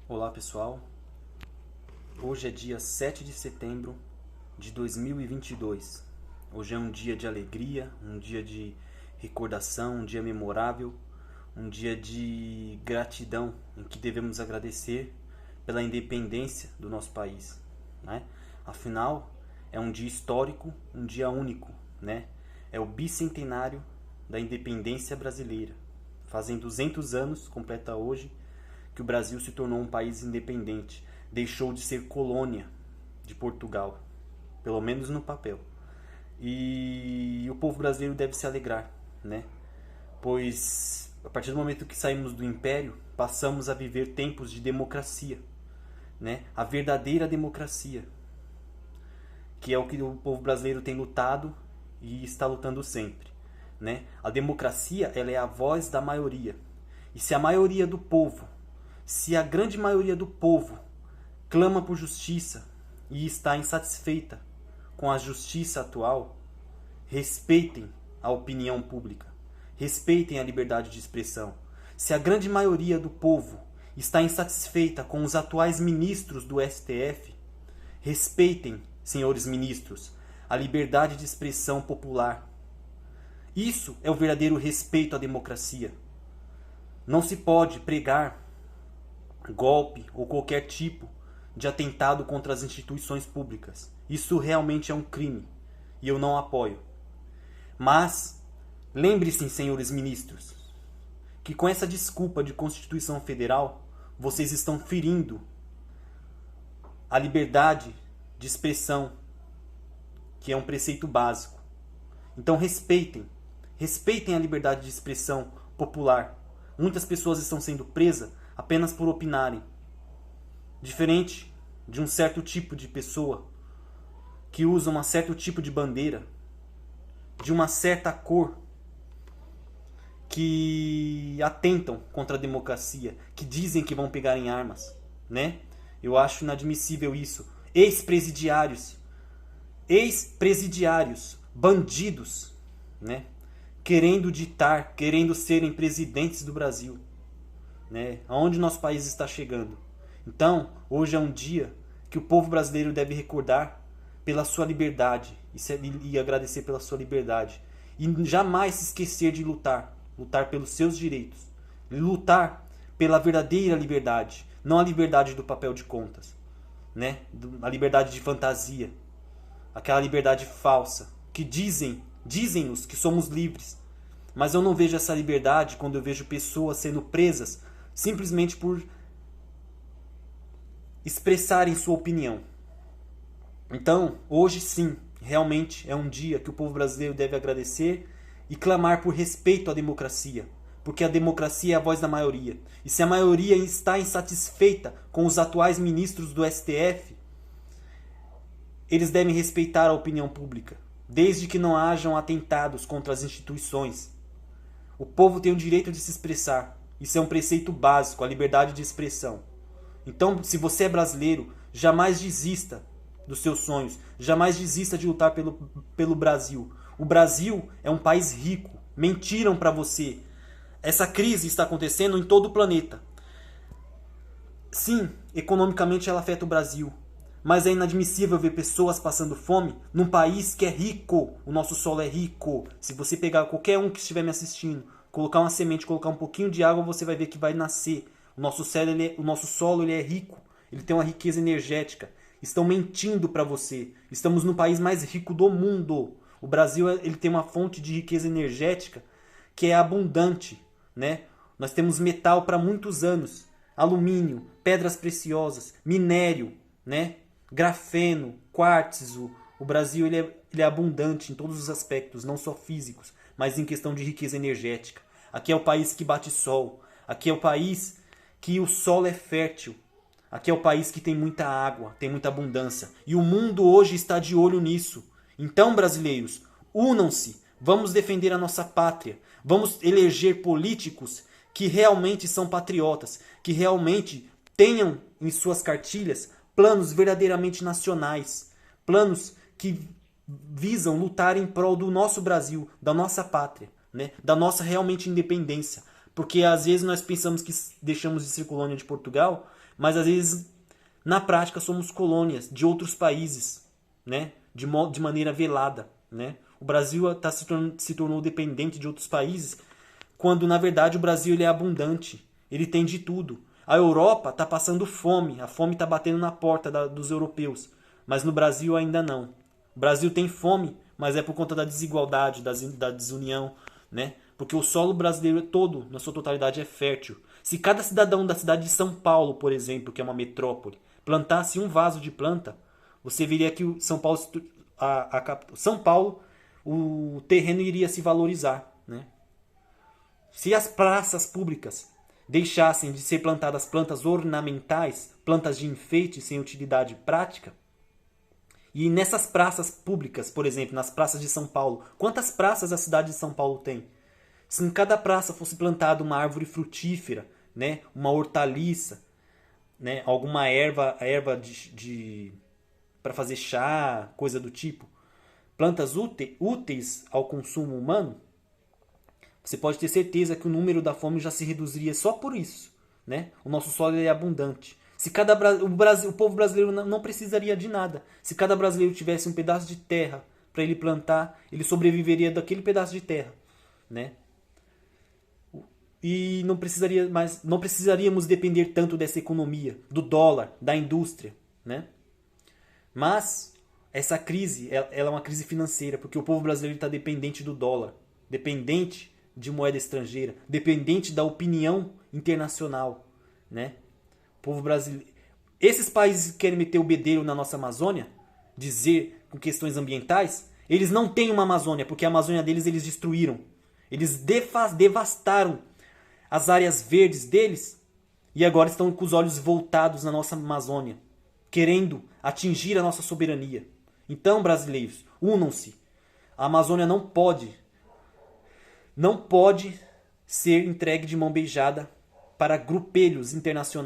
Olá pessoal, hoje é dia 7 de setembro de 2022. Hoje é um dia de alegria, um dia de recordação, um dia memorável, um dia de gratidão em que devemos agradecer pela independência do nosso país, né? Afinal, é um dia histórico, um dia único, né? É o bicentenário da independência brasileira. Fazem 200 anos, completa hoje, que o Brasil se tornou um país independente, deixou de ser colônia de Portugal, pelo menos no papel. E o povo brasileiro deve se alegrar, né? Pois a partir do momento que saímos do império, passamos a viver tempos de democracia, né? A verdadeira democracia, que é o que o povo brasileiro tem lutado e está lutando sempre, né? A democracia, ela é a voz da maioria. E se a maioria do povo, se a grande maioria do povo clama por justiça e está insatisfeita com a justiça atual, respeitem a opinião pública, respeitem a liberdade de expressão. Se a grande maioria do povo está insatisfeita com os atuais ministros do STF, respeitem, senhores ministros, a liberdade de expressão popular. Isso é o verdadeiro respeito à democracia. Não se pode pregar golpe ou qualquer tipo de atentado contra as instituições públicas. Isso realmente é um crime e eu não apoio. Mas lembre-se, senhores ministros, que com essa desculpa de Constituição Federal, vocês estão ferindo a liberdade de expressão, que é um preceito básico. Então respeitem a liberdade de expressão popular. Muitas pessoas estão sendo presas apenas por opinarem. Diferente de um certo tipo de pessoa que usa um certo tipo de bandeira, de uma certa cor, que atentam contra a democracia, que dizem que vão pegar em armas, né? Eu acho inadmissível isso. Ex-presidiários, bandidos, né? Querendo ditar, querendo serem presidentes do Brasil, né? Aonde nosso país está chegando. Então, hoje é um dia que o povo brasileiro deve recordar pela sua liberdade e agradecer pela sua liberdade. E jamais se esquecer de lutar pelos seus direitos, lutar pela verdadeira liberdade, não a liberdade do papel de contas, né? A liberdade de fantasia, aquela liberdade falsa, que dizem-nos que somos livres. Mas eu não vejo essa liberdade quando eu vejo pessoas sendo presas simplesmente por expressarem sua opinião. Então, hoje sim, realmente é um dia que o povo brasileiro deve agradecer e clamar por respeito à democracia, porque a democracia é a voz da maioria. E se a maioria está insatisfeita com os atuais ministros do STF, eles devem respeitar a opinião pública, desde que não hajam atentados contra as instituições. O povo tem o direito de se expressar. Isso é um preceito básico, a liberdade de expressão. Então, se você é brasileiro, jamais desista dos seus sonhos. Jamais desista de lutar pelo Brasil. O Brasil é um país rico. Mentiram para você. Essa crise está acontecendo em todo o planeta. Sim, economicamente ela afeta o Brasil. Mas é inadmissível ver pessoas passando fome num país que é rico. O nosso solo é rico. Se você pegar qualquer um que estiver me assistindo, colocar uma semente, colocar um pouquinho de água, você vai ver que vai nascer. O nosso solo ele é rico. Ele tem uma riqueza energética. Estão mentindo para você. Estamos no país mais rico do mundo. O Brasil ele tem uma fonte de riqueza energética que é abundante, né? Nós temos metal para muitos anos. Alumínio, pedras preciosas, minério, né? Grafeno, quartzo. O Brasil ele é abundante em todos os aspectos, não só físicos, mas em questão de riqueza energética. Aqui é o país que bate sol. Aqui é o país que o solo é fértil. Aqui é o país que tem muita água, tem muita abundância. E o mundo hoje está de olho nisso. Então, brasileiros, unam-se. Vamos defender a nossa pátria. Vamos eleger políticos que realmente são patriotas, que realmente tenham em suas cartilhas planos verdadeiramente nacionais, planos que visam lutar em prol do nosso Brasil, da nossa pátria, né? Da nossa realmente independência. Porque às vezes nós pensamos que deixamos de ser colônia de Portugal, mas às vezes na prática somos colônias de outros países, né? De maneira velada, né? O Brasil se tornou dependente de outros países, quando na verdade o Brasil ele é abundante, ele tem de tudo. A Europa está passando fome, a fome está batendo na porta dos europeus, mas no Brasil ainda não. O Brasil tem fome, mas é por conta da desigualdade, da desunião, né? Porque o solo brasileiro todo, na sua totalidade, é fértil. Se cada cidadão da cidade de São Paulo, por exemplo, que é uma metrópole, plantasse um vaso de planta, você veria que o São Paulo, São Paulo, o terreno iria se valorizar, né? Se as praças públicas deixassem de ser plantadas plantas ornamentais, plantas de enfeite sem utilidade prática, e nessas praças públicas, por exemplo, nas praças de São Paulo, quantas praças a cidade de São Paulo tem? Se em cada praça fosse plantada uma árvore frutífera, né, uma hortaliça, né, alguma erva para fazer chá, coisa do tipo, plantas úteis ao consumo humano, você pode ter certeza que o número da fome já se reduziria só por isso, né? O nosso solo é abundante. Se o povo brasileiro não precisaria de nada. Se cada brasileiro tivesse um pedaço de terra para ele plantar, ele sobreviveria daquele pedaço de terra, né? E não precisaríamos depender tanto dessa economia, do dólar, da indústria, né? Mas essa crise, ela é uma crise financeira, porque o povo brasileiro está dependente do dólar, dependente de moeda estrangeira, dependente da opinião internacional, né? O povo brasileiro, esses países que querem meter o bedelho na nossa Amazônia, dizer com questões ambientais, eles não têm uma Amazônia, porque a Amazônia deles eles destruíram. Eles devastaram as áreas verdes deles e agora estão com os olhos voltados na nossa Amazônia, querendo atingir a nossa soberania. Então, brasileiros, unam-se. A Amazônia não pode ser entregue de mão beijada para grupelhos internacionais.